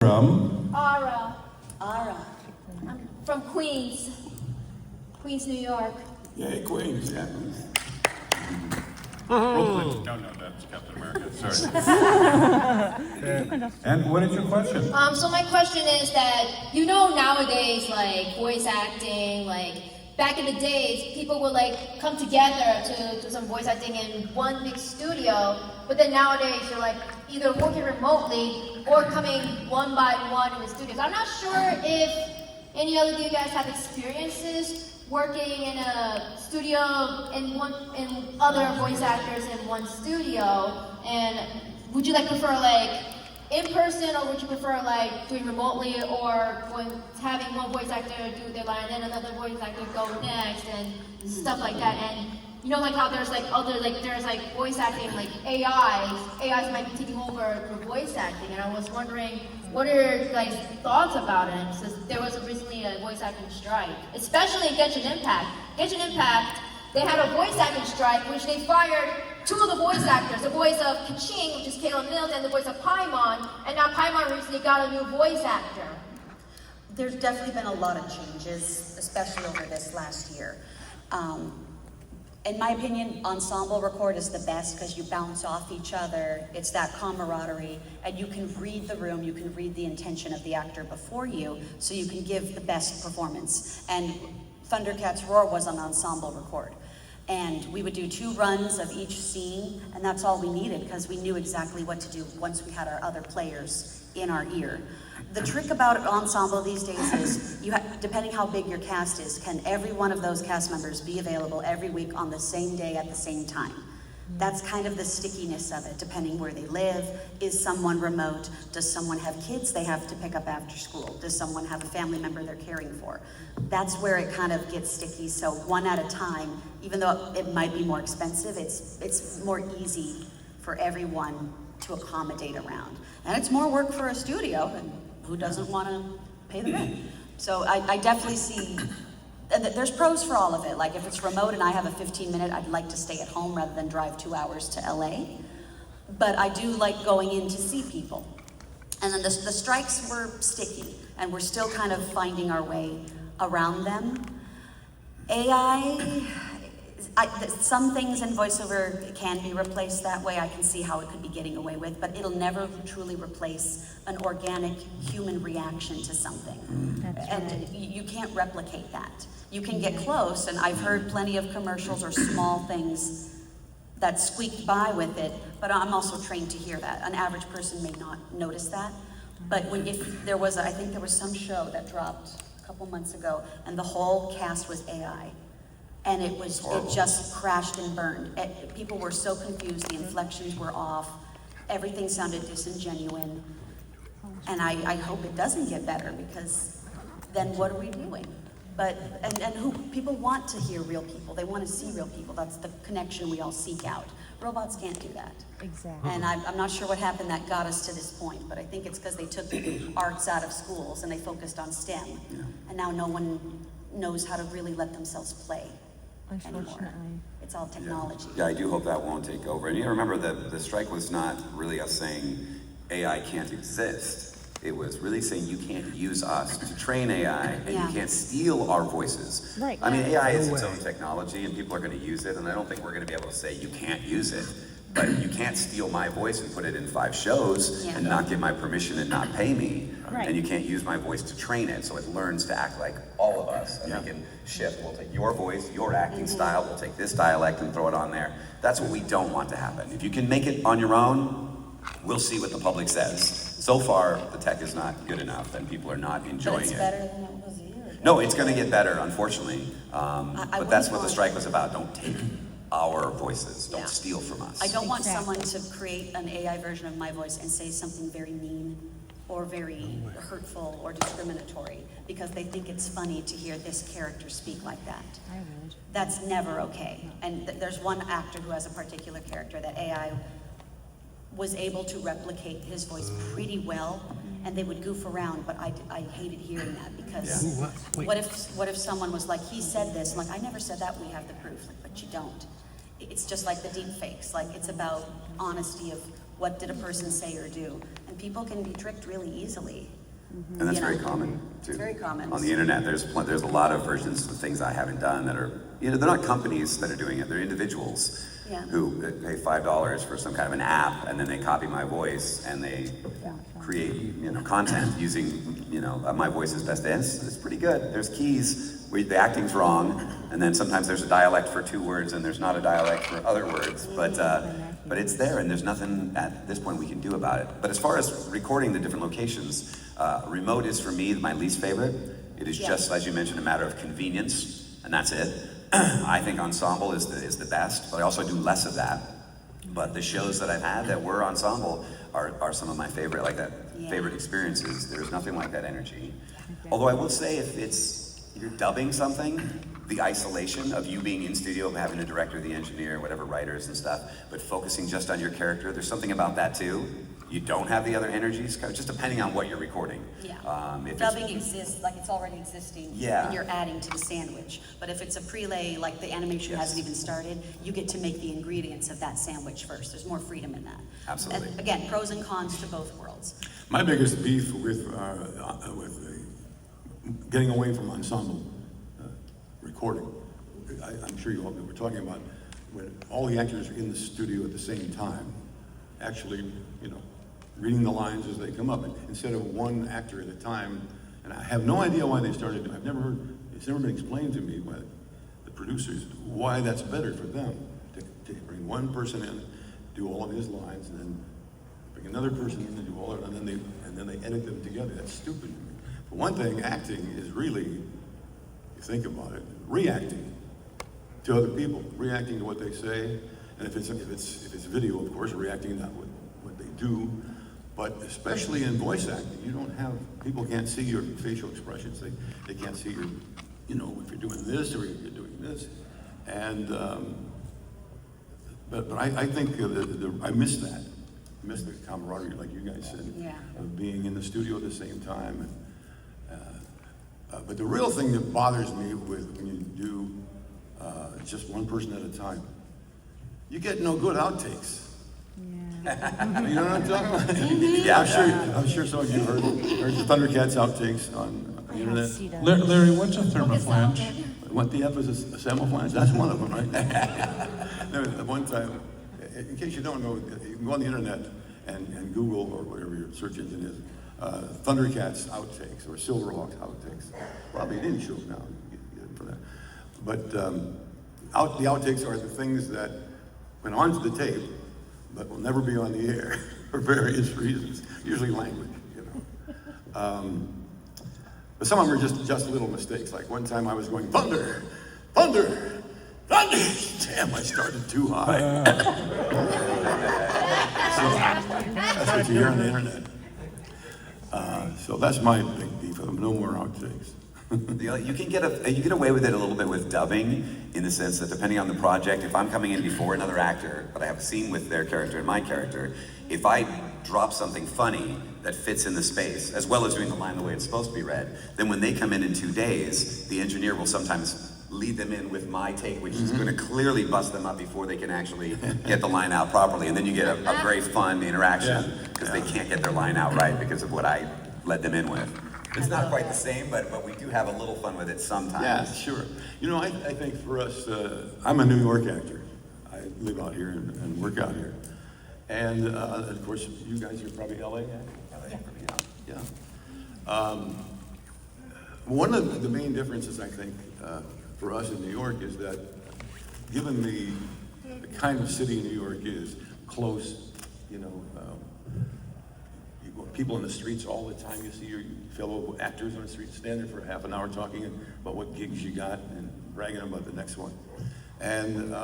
from? Ara. Ara. I'm from Queens, New York. Yay, Queens, yeah. Brooklyn. No, that's Captain America. Sorry. And what is your question? So my question is that, nowadays, like, voice acting, like, back in the days, people would, like, come together to do some voice acting in one big studio, but then nowadays, you're, like, either working remotely or coming one by one in the studios. I'm not sure if any other of you guys have experiences working in a studio and other voice actors in one studio, and would you prefer in person, or would you prefer doing remotely, or having one voice actor do their line and then another voice actor go next and stuff like that? And how there's voice acting, AIs might be taking over for voice acting, and I was wondering, what are your guys' thoughts about it? Since there was recently a voice acting strike, especially in Genshin Impact. Genshin Impact, they had a voice acting strike, which they fired two of the voice actors, the voice of Kaching, which is Caitlin Mills, and the voice of Paimon, and now Paimon recently got a new voice actor. There's definitely been a lot of changes, especially over this last year. In my opinion, ensemble record is the best because you bounce off each other. It's that camaraderie, and you can read the room, you can read the intention of the actor before you, so you can give the best performance. And Thundercats Roar was an ensemble record. And we would do 2 runs of each scene, and that's all we needed because we knew exactly what to do once we had our other players in our ear. The trick about ensemble these days is, depending how big your cast is, can every one of those cast members be available every week on the same day at the same time? That's kind of the stickiness of it, depending where they live. Is someone remote? Does someone have kids they have to pick up after school? Does someone have a family member they're caring for? That's where it kind of gets sticky. So one at a time, even though it might be more expensive, it's more easy for everyone to accommodate around. And it's more work for a studio, and who doesn't want to pay the rent? So I definitely see, and there's pros for all of it. Like if it's remote and I have a 15-minute, I'd like to stay at home rather than drive 2 hours to LA. But I do like going in to see people. And then the strikes were sticky, and we're still kind of finding our way around them. AI, some things in voiceover can be replaced that way. I can see how it could be getting away with, but it'll never truly replace an organic human reaction to something. And you can't replicate that. You can get close, and I've heard plenty of commercials or small things that squeaked by with it, but I'm also trained to hear that. An average person may not notice that, but I think there was some show that dropped a couple months ago, and the whole cast was AI. And it just crashed and burned. People were so confused, the inflections were off, everything sounded disingenuine. And I hope it doesn't get better, because then what are we doing? People want to hear real people, they want to see real people. That's the connection we all seek out. Robots can't do that. Exactly. And I'm not sure what happened that got us to this point, but I think it's because they took arts out of schools and they focused on STEM. Yeah. And now no one knows how to really let themselves play. Unfortunately. It's all technology. Yeah, I do hope that won't take over. And you remember that the strike was not really us saying AI can't exist. It was really saying you can't use us to train AI, and you can't steal our voices. Right. I mean, AI is its own technology, and people are going to use it, and I don't think we're going to be able to say you can't use it. But you can't steal my voice and put it in 5 shows and not get my permission and not pay me. Right. And you can't use my voice to train it, so it learns to act like all of us. And we can shift. We'll take your voice, your acting style, we'll take this dialect and throw it on there. That's what we don't want to happen. If you can make it on your own, we'll see what the public says. So far, the tech is not good enough, and people are not enjoying But it's it. better than it was a year ago. No, it's going to get better, unfortunately. But that's what the strike was about. Don't take our voices. Don't steal from us. I don't want someone to create an AI version of my voice and say something very mean or very hurtful or discriminatory because they think it's funny to hear this character speak like that. I would. That's never okay. And there's one actor who has a particular character that AI was able to replicate his voice pretty well, and they would goof around, but I hated hearing that because what if someone was like, he said this, like, I never said that, we have the proof, like, but you don't. It's just like the deep fakes, like it's about honesty of what did a person say or do, and people can be tricked really easily. And that's You know, very common too. it's very common. On the internet, there's a lot of versions of things I haven't done that are, they're not companies that are doing it, they're individuals Yeah. who pay $5 for some kind of an app, and then they copy my voice and they create, content using, my voice is best. It's pretty good. There's keys where the acting's wrong, and then sometimes there's a dialect for 2 words and there's not a dialect for other words, but it's there and there's nothing at this point we can do about it. But as far as recording the different locations, remote is for me my least favorite. It is just, as you mentioned, a matter of convenience, and that's it. I think ensemble is the best, but I also do less of that. But the shows that I've had that were ensemble are some of my favorite, favorite experiences. There's nothing like that energy. Although I will say, if you're dubbing something, the isolation of you being in studio, having a director, the engineer, whatever, writers and stuff, but focusing just on your character, there's something about that too. You don't have the other energies, just depending on what you're recording. Yeah. If Dubbing exists, like it's already existing, Yeah. and you're adding to the sandwich. But if it's a prelay, like the animation Yes. hasn't even started, you get to make the ingredients of that sandwich first. There's more freedom in that. Absolutely. And again, pros and cons to both worlds. My biggest beef with getting away from ensemble recording, I'm sure you all know, we're talking about when all the actors are in the studio at the same time, actually, reading the lines as they come up, instead of one actor at a time. And I have no idea why they started. It's never been explained to me by the producers why that's better for them to bring one person in, do all of his lines, and then bring another person in and do all of it, and then they edit them together. That's stupid to me. For one thing, acting is really, you think about it, reacting to other people, reacting to what they say, and if it's video, of course, reacting to what they do. But especially in voice acting, people can't see your facial expressions. They can't see your, if you're doing this or if you're doing this. And, but I think I miss that. I miss the camaraderie, like you guys said, of being in the studio at the same time. But the real thing that bothers me when you do just one person at a time, you get no good outtakes. You know what I'm talking about? Yeah, I'm sure some of you heard the Thundercats outtakes on the internet. See that. Larry, what's a thermoflange? What the F is a semiflange? That's one of them, right? There was one time, in case you don't know, you can go on the internet and Google or whatever your search engine is, Thundercats outtakes or Silverhawks outtakes. Probably it didn't show now for that. But the outtakes are the things that went onto the tape but will never be on the air for various reasons, usually language, But some of them are just little mistakes. Like one time I was going, thunder, thunder, thunder. Damn, I started too high. So, that's what you hear on the internet. So that's my big beef. No more outtakes. You can get away with it a little bit with dubbing, in the sense that depending on the project, if I'm coming in before another actor, but I have a scene with their character and my character, if I drop something funny that fits in the space, as well as doing the line the way it's supposed to be read, then when they come in 2 days, the engineer will sometimes lead them in with my take, which is going to clearly bust them up before they can actually get the line out properly, and then you get a very fun interaction because they can't get their line out right because of what I led them in with. It's not quite the same, but we do have a little fun with it sometimes. Yeah, sure. I think for us, I'm a New York actor. I live out here and work out here. And of course, you guys are probably LA actors. Yeah. One of the main differences, I think, for us in New York is that given the kind of city New York is, close, people in the streets all the time. You see your fellow actors on the street stand there for half an hour talking about what gigs you got and bragging about the next one. And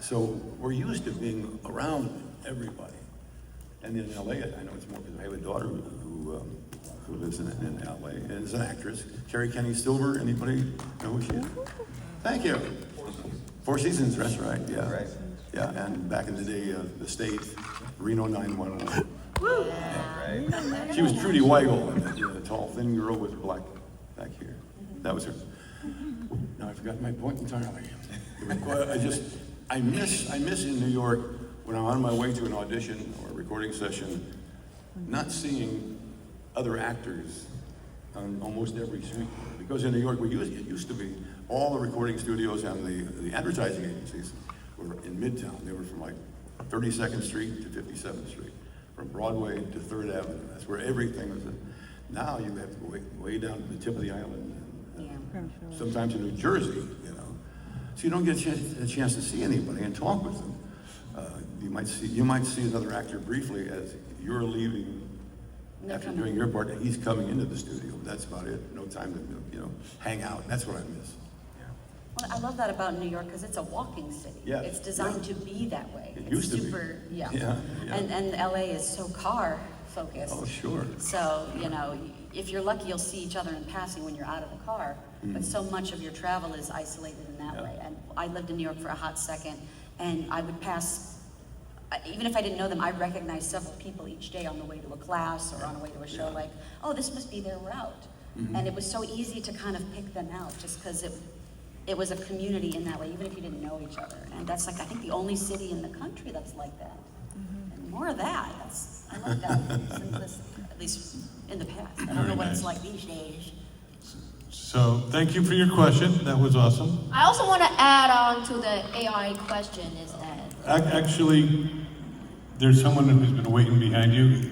so we're used to being around everybody. And in LA, I know it's more because I have a daughter who lives in LA and is an actress. Carrie Kenny Silver, anybody know who she is? Thank you. Four Seasons, that's right, yeah. Right. Yeah, and back in the day, the State, Reno 911. Right. She was Trudy Weigel, the tall, thin girl with black back here. That was her. Now I forgot my point entirely. I miss in New York when I'm on my way to an audition or a recording session, not seeing other actors on almost every street. Because in New York, it used to be all the recording studios and the advertising agencies were in Midtown. They were from like 32nd Street to 57th Street, from Broadway to 3rd Avenue. That's where everything was. Now you have to go way down to the tip of the island, and sometimes in New Jersey, you know. So you don't get a chance to see anybody and talk with them. You might see another actor briefly as you're leaving after doing your part, and he's coming into the studio. That's about it. No time to hang out. That's what I miss. Well, I love that about New York because it's a walking city. Yeah, It's designed to be that way. It It's used to be. super, yeah. Yeah. And LA is so car focused. Oh, sure. So, if you're lucky, you'll see each other in passing when you're out of the car. But so much of your travel is isolated in that way. And I lived in New York for a hot second, and I would pass, even if I didn't know them, I recognized several people each day on the way to a class or on the way to a show, like, oh, this must be their route. And it was so easy to kind of pick them out just because it was a community in that way, even if you didn't know each other. And that's like, I think the only city in the country that's like that. And more of that. I like that. Simplicity, at least in the past. I don't know Very what it's nice. like these days. So thank you for your question. That was awesome. I also want to add on to the AI question is that Actually, there's someone who's been waiting behind you.